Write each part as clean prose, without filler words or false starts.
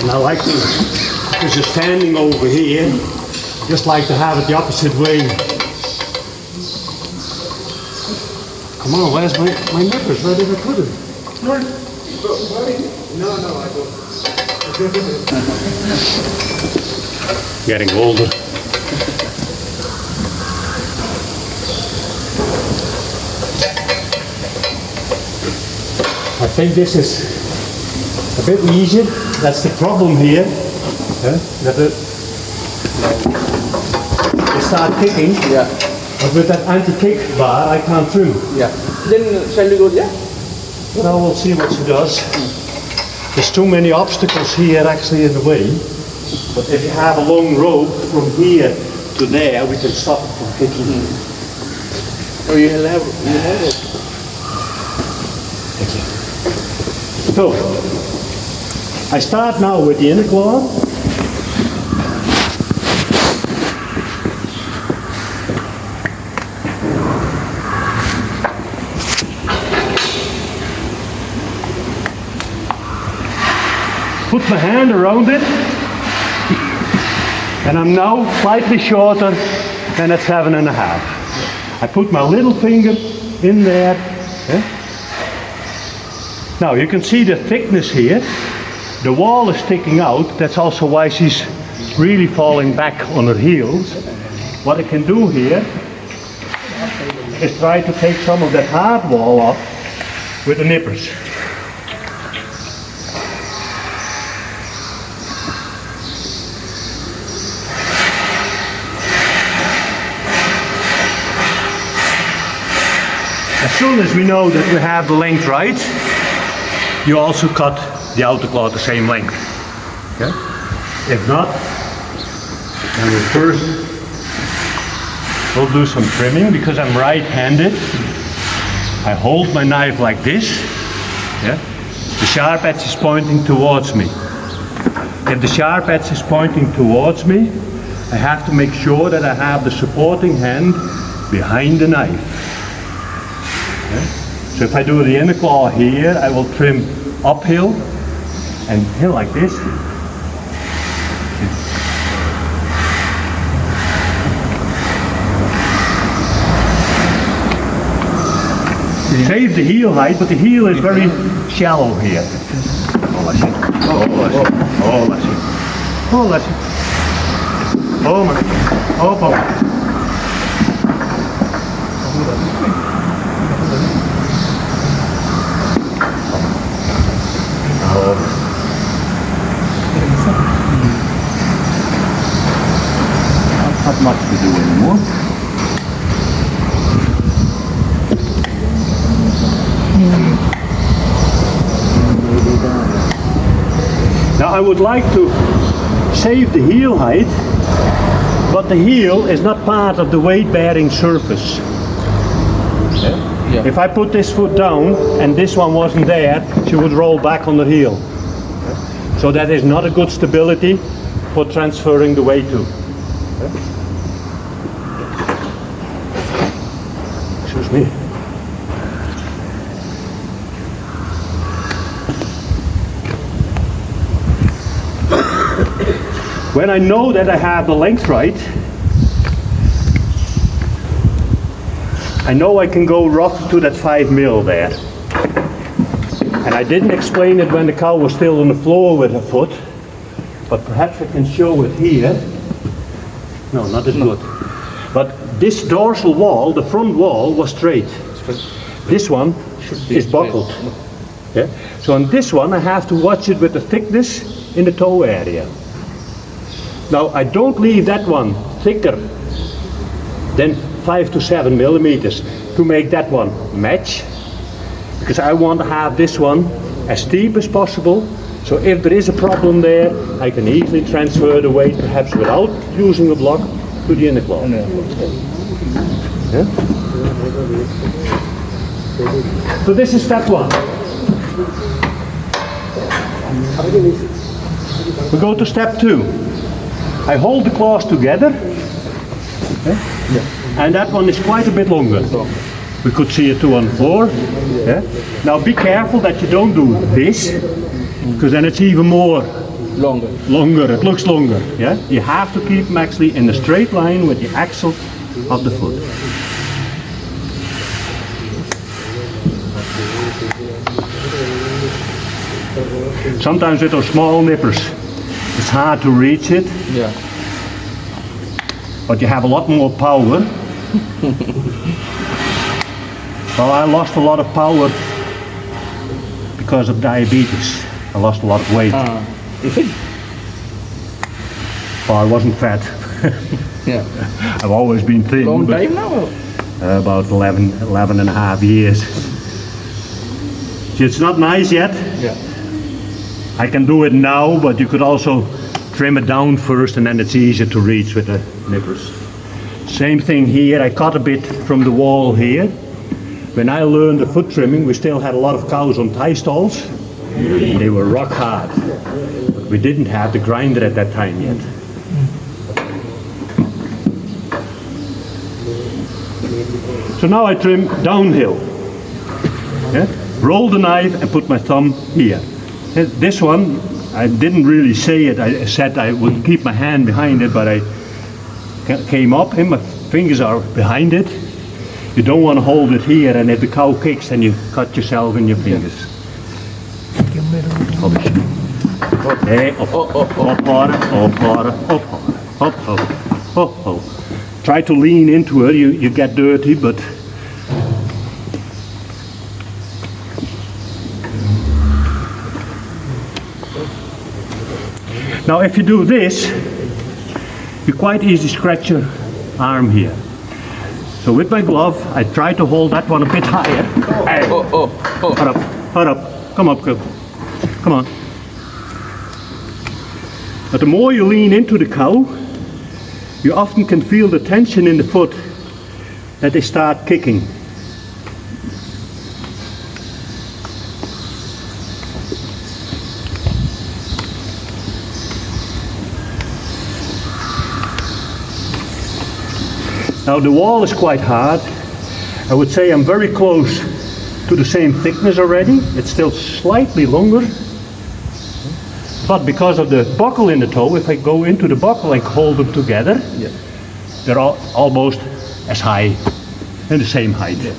And I like to, because you're standing over here, just like to have it the opposite way. Come on, where's my nippers? Where did I put it? No, I don't. Getting older. I think this is a bit easier. That's the problem here. That they start kicking. Yeah. But with that anti-kick bar, I can't trim. Yeah. Then shall we go there? Well, we'll see what she does. There's too many obstacles here actually in the way. But if you have a long rope from here to there, we can stop it from kicking. Oh, you have it. Thank you. So, I start now with the inner claw. Put my hand around it, and I'm now slightly shorter than at 7.5. I put my little finger in there. Now you can see the thickness here. The wall is sticking out. That's also why she's really falling back on her heels. What I can do here is try to take some of that hard wall off with the nippers. As soon as we know that we have the length right, you also cut the outer claw the same length. Okay? If not, then we first will do some trimming. Because I'm right-handed, I hold my knife like this. Yeah? The sharp edge is pointing towards me. If the sharp edge is pointing towards me, I have to make sure that I have the supporting hand behind the knife. So if I do the inner claw here, I will trim uphill and hill like this. Save the heel height, but the heel is very shallow here. Oh, let's see. Oh, let's see. Oh, let's see. Oh, let's see. Oh, my. Oh, papa. Not much to do anymore. Now I would like to save the heel height, but the heel is not part of the weight-bearing surface. Yeah. If I put this foot down and this one wasn't there, she would roll back on the heel. So that is not a good stability for transferring the weight to. Excuse me. When I know that I have the length right, I know I can go rough to that 5 mil there. And I didn't explain it when the cow was still on the floor with her foot, but perhaps I can show it here. No, not as good. But this dorsal wall, the front wall, was straight. This one is buckled. Yeah? So on this one I have to watch it with the thickness in the toe area. Now I don't leave that one thicker than 5 to 7 millimeters to make that one match, because I want to have this one as steep as possible, so if there is a problem there I can easily transfer the weight, perhaps without using a block, to the inner claw. Yeah? So this is step 1. We go to step 2. I hold the claws together. Okay? And that one is quite a bit longer. We could see it too on the floor. Yeah? Now be careful that you don't do this, because then it's even more Longer. Longer, it looks longer. Yeah, you have to keep them actually in a straight line with the axle of the foot. Sometimes with those small nippers, it's hard to reach it, Yeah. but you have a lot more power. Well, I lost a lot of power because of diabetes. I lost a lot of weight. You think? Well, I wasn't fat. Yeah. I've always been thin. Long but, time now? about 11 and a half years. It's not nice yet. Yeah. I can do it now, but you could also trim it down first and then it's easier to reach with the nippers. Same thing here, I cut a bit from the wall here. When I learned the foot trimming, we still had a lot of cows on tie stalls. They were rock hard. But we didn't have the grinder at that time yet. So now I trim downhill. Yeah? Roll the knife and put my thumb here. This one, I didn't really say it. I said I would keep my hand behind it, but I came up and my fingers are behind it. You don't want to hold it here, and if the cow kicks, then you cut yourself in your fingers. Okay, up, harder, up. Try to lean into it. You get dirty, but now if you do this, you quite easily scratch your arm here. So with my glove, I try to hold that one a bit higher. Hey. Hurry up, come up, come on. But the more you lean into the cow, you often can feel the tension in the foot that they start kicking. Now the wall is quite hard. I would say I'm very close to the same thickness already. It's still slightly longer. But because of the buckle in the toe, if I go into the buckle and hold them together, Yeah. they're almost as high and the same height. Yeah.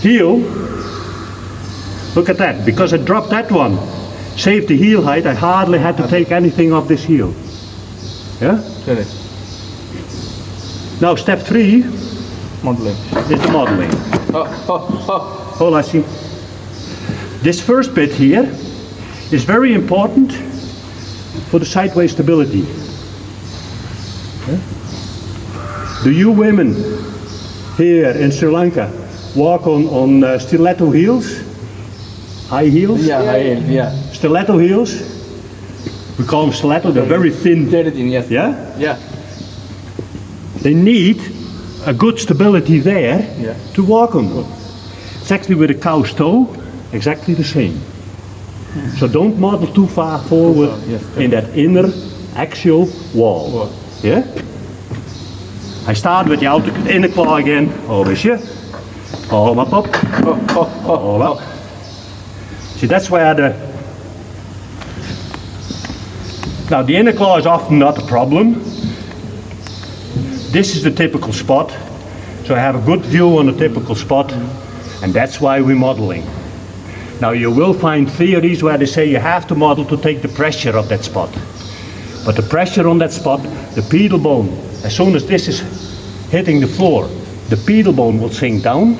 Heel, look at that. Because I dropped that one, saved the heel height, I hardly had to take anything off this heel. Yeah? Correct. Now step 3 Modeling. is the modeling. Oh, let's see. This first bit here is very important for the sideways stability. Yeah? Do you women here in Sri Lanka walk on stiletto heels? High heels? Yeah. Stiletto heels? We call them stiletto, they're very thin. Very thin, yes. Yeah? Yeah. They need a good stability there Yeah. to walk on. It's actually with a cow's toe, exactly the same. So don't model too far forward Yes, in that inner axial wall. Wall. Yeah? I start with the outer inner claw again. Always here. Arm up. Arm up. See, that's where now the inner claw is often not a problem. This is the typical spot. So I have a good view on the typical spot, and that's why we're modeling. Now you will find theories where they say you have to model to take the pressure of that spot. But the pressure on that spot, the pedal bone, as soon as this is hitting the floor, the pedal bone will sink down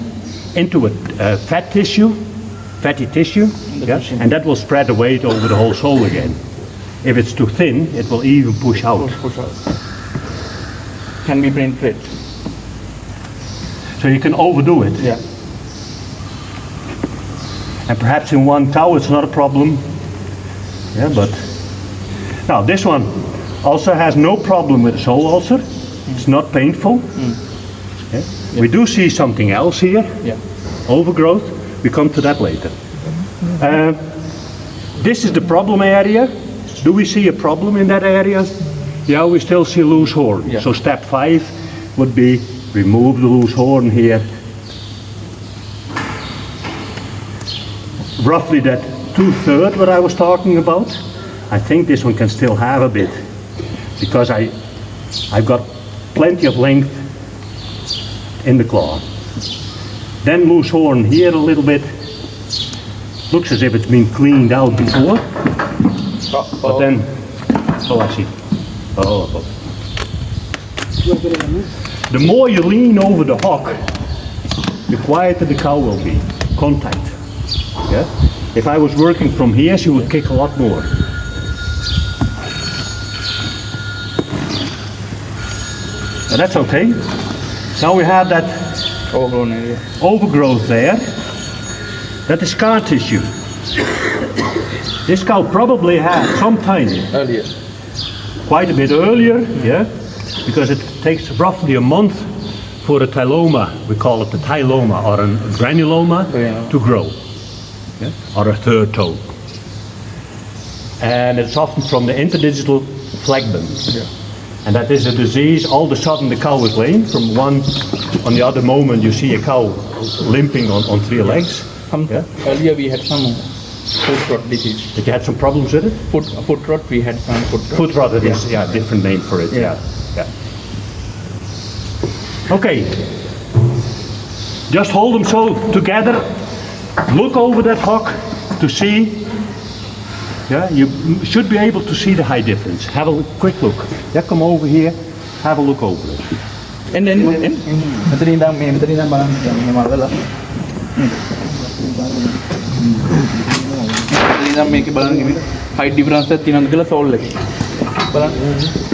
into a fatty tissue, yeah? And that will spread the weight over the whole sole again. If it's too thin, it will even push out. Push out. Can be penetrate. So you can overdo it. Yeah. And perhaps in one cow it's not a problem. Yeah, but now this one also has no problem with the sole ulcer. It's not painful. Okay. Yeah. We do see something else here. Yeah. Overgrowth. We come to that later. This is the problem area. Do we see a problem in that area? Yeah, we still see loose horn. Yeah. So step 5 would be remove the loose horn here. Roughly that 2/3 what I was talking about. I think this one can still have a bit because I've got plenty of length in the claw. Then loose horn here a little bit. Looks as if it's been cleaned out before. But then, oh, I see. Oh. The more you lean over the hock, the quieter the cow will be. Contact. Yeah? If I was working from here, she would kick a lot more. But that's okay. Now we have that Overgrown area. overgrowth there. That is scar tissue. This cow probably had some time, Earlier. quite a bit earlier, yeah, because it takes roughly a month for a tyloma, we call it the tyloma or a granuloma, Yeah. to grow, yeah, or a third toe. And it's often from the interdigital phlegm. Yeah. And that is a disease, all of a sudden the cow is lame, from one on the other moment you see a cow limping on three legs. Earlier we had some foot rot disease. Did you had some problems with it? Foot rot, we had some foot rot. Foot rot, it is, yeah, different name for it, yeah. Okay, just hold them so together, look over that hock to see, yeah, you should be able to see the height difference. Have a quick look. Yeah, come over here, have a look over it. And then, මෙතනින් ඉඳන් බලන්න මේ මල්ලලා. මෙතනින් ඉඳන් මේකේ බලන්න height difference එකක් තියෙනවද කියලා සෝල් එකේ. බලන්න.